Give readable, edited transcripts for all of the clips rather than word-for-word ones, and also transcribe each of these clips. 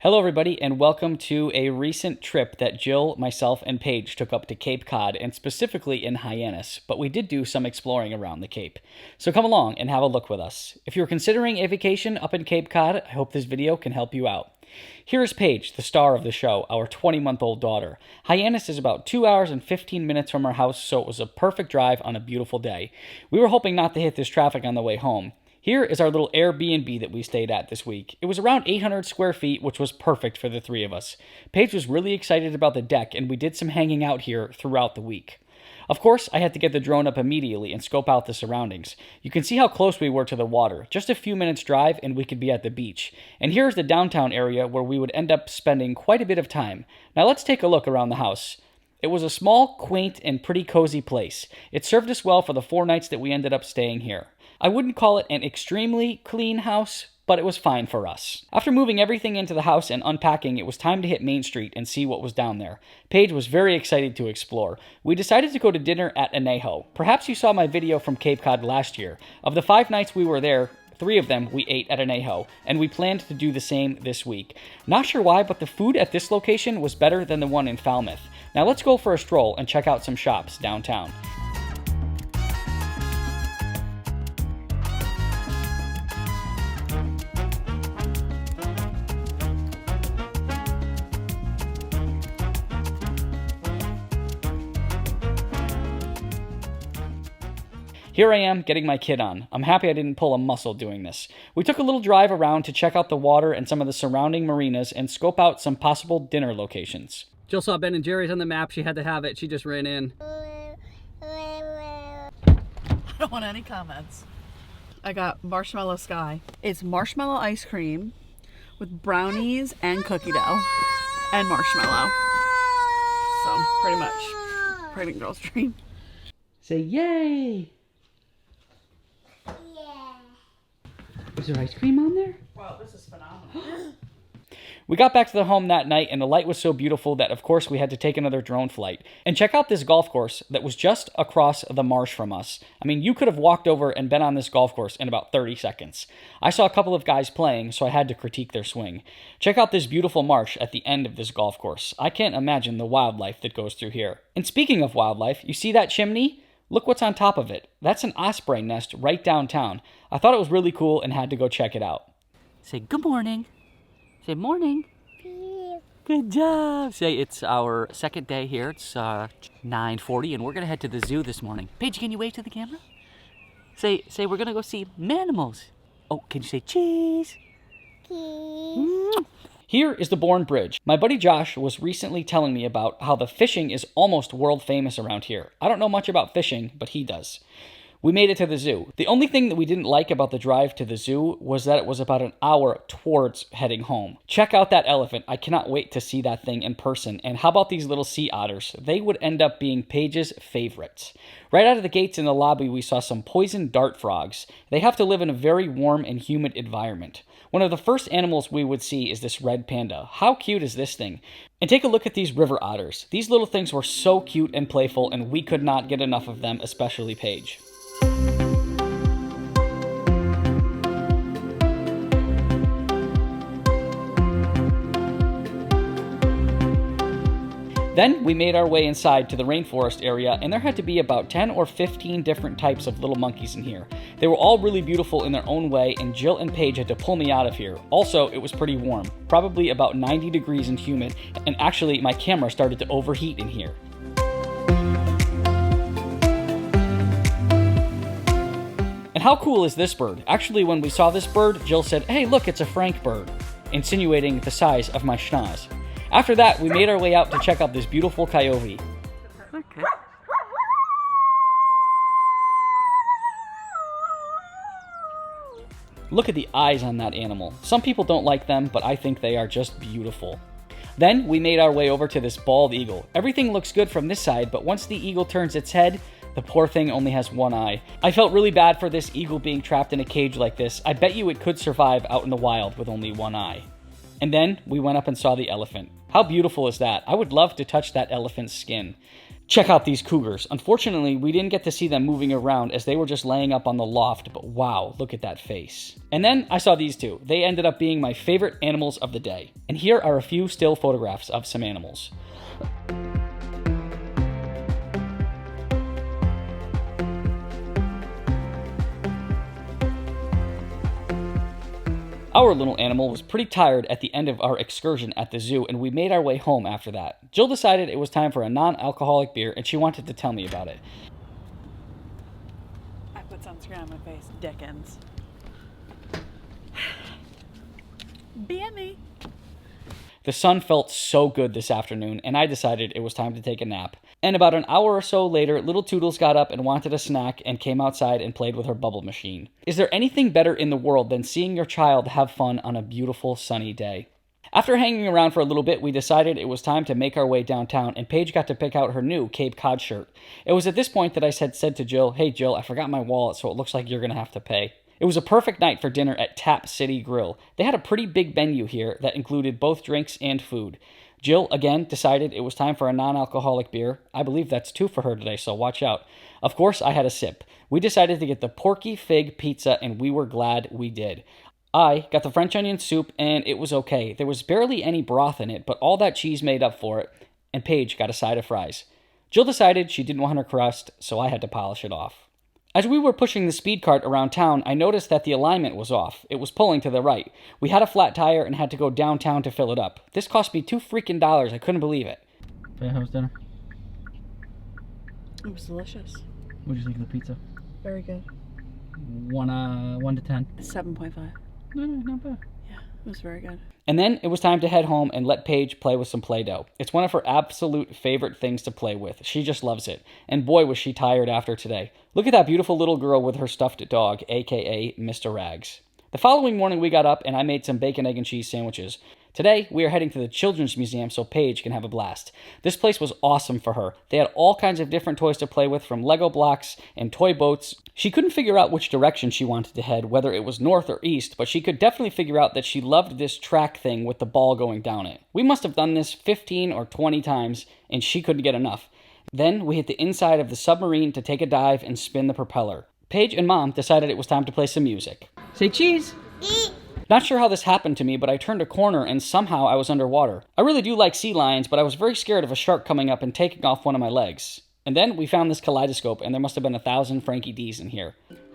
Hello everybody, and welcome to a recent trip that Jill, myself, and Paige took up to Cape Cod, and specifically in Hyannis, but we did do some exploring around the Cape. So come along and have a look with us. If you're considering a vacation up in Cape Cod, I hope this video can help you out. Here's Paige, the star of the show, our 20-month-old daughter. Hyannis is about 2 hours and 15 minutes from our house, so it was a perfect drive on a beautiful day. We were hoping not to hit this traffic on the way home. Here is our little Airbnb that we stayed at this week. It was around 800 square feet, which was perfect for the three of us. Paige was really excited about the deck, and we did some hanging out here throughout the week. Of course, I had to get the drone up immediately and scope out the surroundings. You can see how close we were to the water. Just a few minutes drive and we could be at the beach. And here's the downtown area where we would end up spending quite a bit of time. Now let's take a look around the house. It was a small, quaint, and pretty cozy place. It served us well for the 4 nights that we ended up staying here. I wouldn't call it an extremely clean house, but it was fine for us. After moving everything into the house and unpacking, it was time to hit Main Street and see what was down there. Paige was very excited to explore. We decided to go to dinner at Anejo. Perhaps you saw my video from Cape Cod last year. Of the 5 nights we were there, 3 of them we ate at Anejo, and we planned to do the same this week. Not sure why, but the food at this location was better than the one in Falmouth. Now let's go for a stroll and check out some shops downtown. Here I am, getting my kid on. I'm happy I didn't pull a muscle doing this. We took a little drive around to check out the water and some of the surrounding marinas and scope out some possible dinner locations. Jill saw Ben & Jerry's on the map. She had to have it. She just ran in. I don't want any comments. I got Marshmallow Sky. It's marshmallow ice cream with brownies and cookie dough and marshmallow. So, pretty much pregnant girl's dream. Say yay! Is there ice cream on there? Wow, this is phenomenal. We got back to the home that night, and the light was so beautiful that, of course, we had to take another drone flight. And check out this golf course that was just across the marsh from us. I mean, you could have walked over and been on this golf course in about 30 seconds. I saw a couple of guys playing, so I had to critique their swing. Check out this beautiful marsh at the end of this golf course. I can't imagine the wildlife that goes through here. And speaking of wildlife, you see that chimney? Look what's on top of it. That's an osprey nest right downtown. I thought it was really cool and had to go check it out. Say good morning. Say morning. Good job. Say it's our second day here. It's 9:40 and we're going to head to the zoo this morning. Paige, can you wave to the camera? Say we're going to go see animals. Oh, can you say cheese? Cheese. Here is the Bourne Bridge. My buddy Josh was recently telling me about how the fishing is almost world famous around here. I don't know much about fishing, but he does. We made it to the zoo. The only thing that we didn't like about the drive to the zoo was that it was about an hour towards heading home. Check out that elephant. I cannot wait to see that thing in person. And how about these little sea otters? They would end up being Paige's favorites. Right out of the gates in the lobby, we saw some poison dart frogs. They have to live in a very warm and humid environment. One of the first animals we would see is this red panda. How cute is this thing? And take a look at these river otters. These little things were so cute and playful, and we could not get enough of them, especially Paige. Then we made our way inside to the rainforest area, and there had to be about 10 or 15 different types of little monkeys in here. They were all really beautiful in their own way, and Jill and Paige had to pull me out of here. Also, it was pretty warm, probably about 90 degrees and humid, and actually my camera started to overheat in here. And how cool is this bird? Actually, when we saw this bird, Jill said, "Hey, look, it's a Frank bird," insinuating the size of my schnoz. After that, we made our way out to check out this beautiful coyote. Okay. Look at the eyes on that animal. Some people don't like them, but I think they are just beautiful. Then we made our way over to this bald eagle. Everything looks good from this side, but once the eagle turns its head, the poor thing only has one eye. I felt really bad for this eagle being trapped in a cage like this. I bet you it could survive out in the wild with only one eye. And then we went up and saw the elephant. How beautiful is that? I would love to touch that elephant's skin. Check out these cougars. Unfortunately, we didn't get to see them moving around as they were just laying up on the loft, but wow, look at that face. And then I saw these two. They ended up being my favorite animals of the day. And here are a few still photographs of some animals. Our little animal was pretty tired at the end of our excursion at the zoo, and we made our way home after that. Jill decided it was time for a non-alcoholic beer, and she wanted to tell me about it. I put sunscreen on my face. Dickens. BME. The sun felt so good this afternoon, and I decided it was time to take a nap. And about an hour or so later, little Toodles got up and wanted a snack and came outside and played with her bubble machine. Is there anything better in the world than seeing your child have fun on a beautiful sunny day? After hanging around for a little bit, we decided it was time to make our way downtown, and Paige got to pick out her new Cape Cod shirt. It was at this point that I said to Jill, "Hey Jill, I forgot my wallet, so it looks like you're going to have to pay." It was a perfect night for dinner at Tap City Grill. They had a pretty big menu here that included both drinks and food. Jill, again, decided it was time for a non-alcoholic beer. I believe that's 2 for her today, so watch out. Of course, I had a sip. We decided to get the Porky Fig Pizza, and we were glad we did. I got the French onion soup, and it was okay. There was barely any broth in it, but all that cheese made up for it, and Paige got a side of fries. Jill decided she didn't want her crust, so I had to polish it off. As we were pushing the speed cart around town, I noticed that the alignment was off. It was pulling to the right. We had a flat tire and had to go downtown to fill it up. This cost me $2 freaking. I couldn't believe it. Yeah, how was dinner? It was delicious. What did you think of the pizza? Very good. 1 to 10. 7.5. No, not bad. Yeah, it was very good. And then it was time to head home and let Paige play with some Play-Doh. It's one of her absolute favorite things to play with. She just loves it. And boy, was she tired after today. Look at that beautiful little girl with her stuffed dog, aka Mr. Rags. The following morning we got up and I made some bacon, egg, and cheese sandwiches. Today, we are heading to the Children's Museum so Paige can have a blast. This place was awesome for her. They had all kinds of different toys to play with, from Lego blocks and toy boats. She couldn't figure out which direction she wanted to head, whether it was north or east, but she could definitely figure out that she loved this track thing with the ball going down it. We must have done this 15 or 20 times, and she couldn't get enough. Then we hit the inside of the submarine to take a dive and spin the propeller. Paige and Mom decided it was time to play some music. Say cheese! Not sure how this happened to me, but I turned a corner and somehow I was underwater. I really do like sea lions, but I was very scared of a shark coming up and taking off one of my legs. And then we found this kaleidoscope, and there must have been 1,000 Frankie D's in here.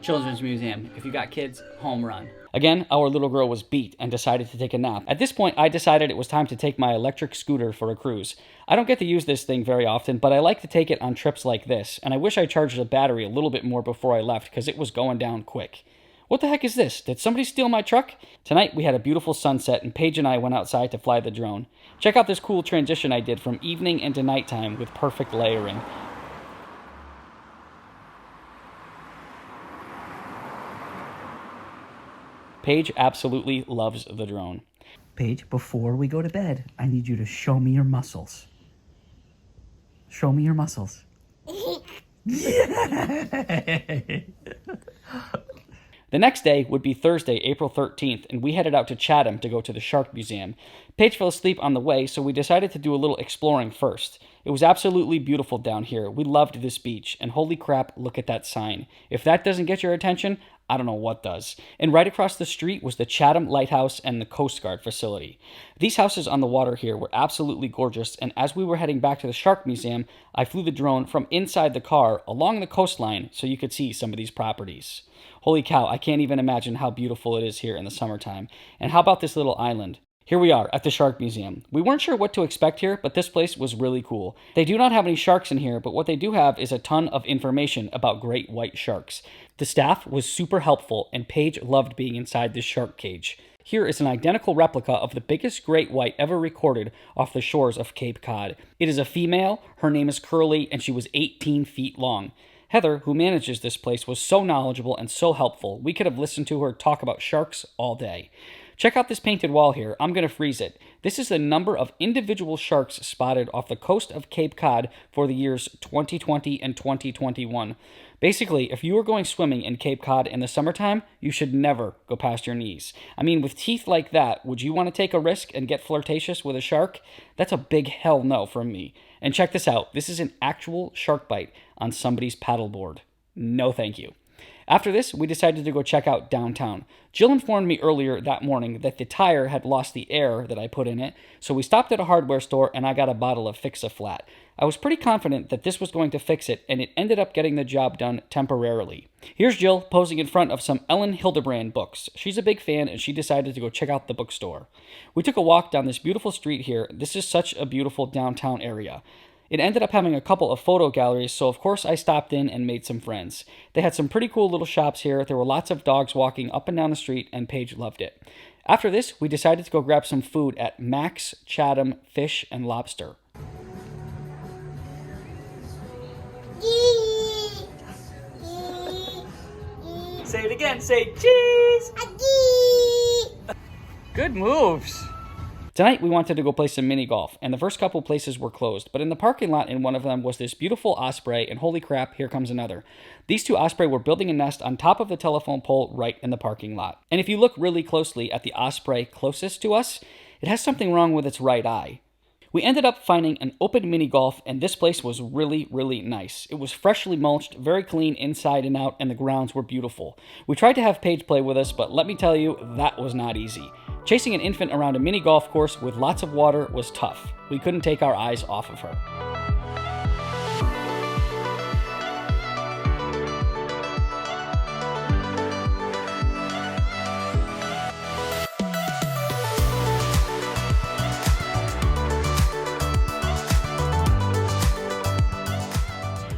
Children's Museum. If you got kids, home run. Again, our little girl was beat and decided to take a nap. At this point, I decided it was time to take my electric scooter for a cruise. I don't get to use this thing very often, but I like to take it on trips like this, and I wish I charged the battery a little bit more before I left because it was going down quick. What the heck is this? Did somebody steal my truck? Tonight we had a beautiful sunset and Paige and I went outside to fly the drone. Check out this cool transition I did from evening into nighttime with perfect layering. Paige absolutely loves the drone. Paige, before we go to bed, I need you to show me your muscles. Show me your muscles. Yeah! The next day would be Thursday, April 13th, and we headed out to Chatham to go to the Shark Museum. Paige fell asleep on the way, so we decided to do a little exploring first. It was absolutely beautiful down here. We loved this beach, and holy crap, look at that sign. If that doesn't get your attention, I don't know what does. And right across the street was the Chatham Lighthouse and the Coast Guard facility. These houses on the water here were absolutely gorgeous, and as we were heading back to the Shark Museum, I flew the drone from inside the car along the coastline so you could see some of these properties. Holy cow, I can't even imagine how beautiful it is here in the summertime. And how about this little island? Here we are at the Shark Museum. We weren't sure what to expect here, but this place was really cool. They do not have any sharks in here, but what they do have is a ton of information about great white sharks. The staff was super helpful, and Paige loved being inside this shark cage. Here is an identical replica of the biggest great white ever recorded off the shores of Cape Cod. It is a female, her name is Curly, and she was 18 feet long. Heather, who manages this place, was so knowledgeable and so helpful. We could have listened to her talk about sharks all day. Check out this painted wall here. I'm going to freeze it. This is the number of individual sharks spotted off the coast of Cape Cod for the years 2020 and 2021. Basically, if you are going swimming in Cape Cod in the summertime, you should never go past your knees. I mean, with teeth like that, would you want to take a risk and get flirtatious with a shark? That's a big hell no from me. And check this out. This is an actual shark bite on somebody's paddleboard. No thank you. After this, we decided to go check out downtown. Jill informed me earlier that morning that the tire had lost the air that I put in it, so we stopped at a hardware store and I got a bottle of Fix-A-Flat. I was pretty confident that this was going to fix it, and it ended up getting the job done temporarily. Here's Jill posing in front of some Ellen Hildebrand books. She's a big fan, and she decided to go check out the bookstore. We took a walk down this beautiful street here. This is such a beautiful downtown area. It ended up having a couple of photo galleries, so of course I stopped in and made some friends. They had some pretty cool little shops here. There were lots of dogs walking up and down the street, and Paige loved it. After this, we decided to go grab some food at Max Chatham Fish and Lobster. Say it again. Say cheese. Good moves. Tonight, we wanted to go play some mini golf, and the first couple places were closed, but in the parking lot in one of them was this beautiful osprey, and holy crap, here comes another. These two osprey were building a nest on top of the telephone pole right in the parking lot. And if you look really closely at the osprey closest to us, it has something wrong with its right eye. We ended up finding an open mini golf, and this place was really, really nice. It was freshly mulched, very clean inside and out, and the grounds were beautiful. We tried to have Paige play with us, but let me tell you, that was not easy. Chasing an infant around a mini golf course with lots of water was tough. We couldn't take our eyes off of her.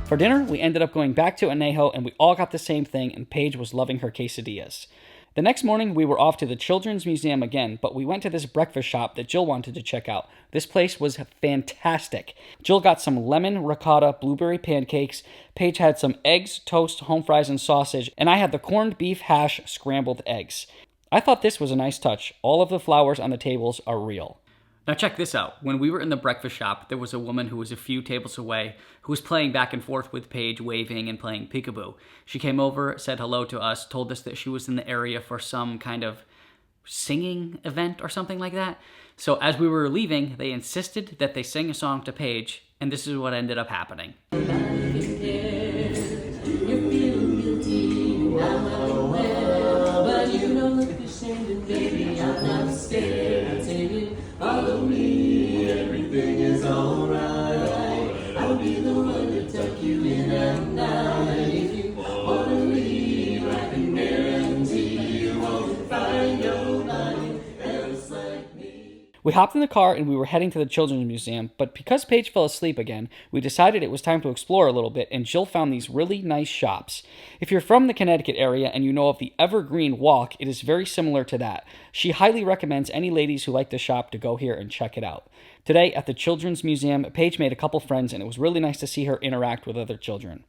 For dinner, we ended up going back to Anejo, and we all got the same thing, and Paige was loving her quesadillas. The next morning, we were off to the Children's Museum again, but we went to this breakfast shop that Jill wanted to check out. This place was fantastic. Jill got some lemon ricotta blueberry pancakes, Paige had some eggs, toast, home fries, and sausage, and I had the corned beef hash scrambled eggs. I thought this was a nice touch. All of the flowers on the tables are real. Now check this out. When we were in the breakfast shop, there was a woman who was a few tables away who was playing back and forth with Paige, waving and playing peekaboo. She came over, said hello to us, told us that she was in the area for some kind of singing event or something like that. So as we were leaving, they insisted that they sing a song to Paige, and this is what ended up happening. Follow me, everything is alright. I'll be the one to tuck you in at night. If you wanna leave, I can guarantee you won't find nobody else like me. We hopped in the car and we were heading to the Children's Museum, but because Paige fell asleep again, we decided it was time to explore a little bit, and Jill found these really nice shops. If you're from the Connecticut area and you know of the Evergreen Walk, it is very similar to that. She highly recommends any ladies who like to shop to go here and check it out. Today at the Children's Museum, Paige made a couple friends, and it was really nice to see her interact with other children.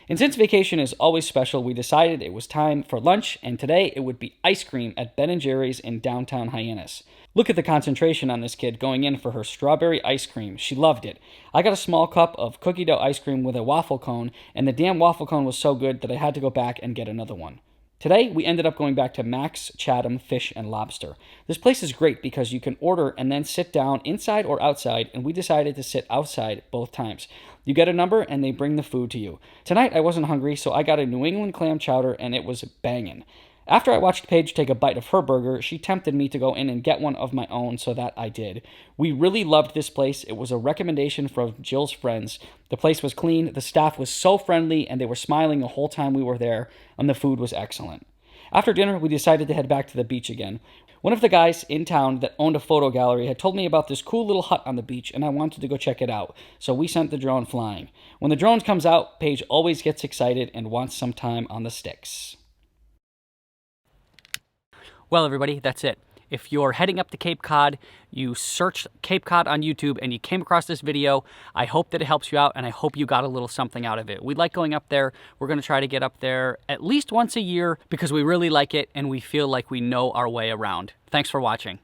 And since vacation is always special, we decided it was time for lunch, and today it would be ice cream at Ben & Jerry's in downtown Hyannis. Look at the concentration on this kid going in for her strawberry ice cream. She loved it. I got a small cup of cookie dough ice cream with a waffle cone, and the damn waffle cone was so good that I had to go back and get another one. Today, we ended up going back to Max Chatham Fish and Lobster. This place is great because you can order and then sit down inside or outside, and we decided to sit outside both times. You get a number, and they bring the food to you. Tonight, I wasn't hungry, so I got a New England clam chowder, and it was banging. After I watched Paige take a bite of her burger, she tempted me to go in and get one of my own, so that I did. We really loved this place. It was a recommendation from Jill's friends. The place was clean, the staff was so friendly, and they were smiling the whole time we were there, and the food was excellent. After dinner, we decided to head back to the beach again. One of the guys in town that owned a photo gallery had told me about this cool little hut on the beach, and I wanted to go check it out, so we sent the drone flying. When the drone comes out, Paige always gets excited and wants some time on the sticks. Well, everybody, that's it. if you're heading up to Cape Cod, you search Cape Cod on YouTube and you came across this video, I hope that it helps you out and I hope you got a little something out of it. We like going up there. We're going to try to get up there at least once a year because we really like it and we feel like we know our way around. Thanks for watching.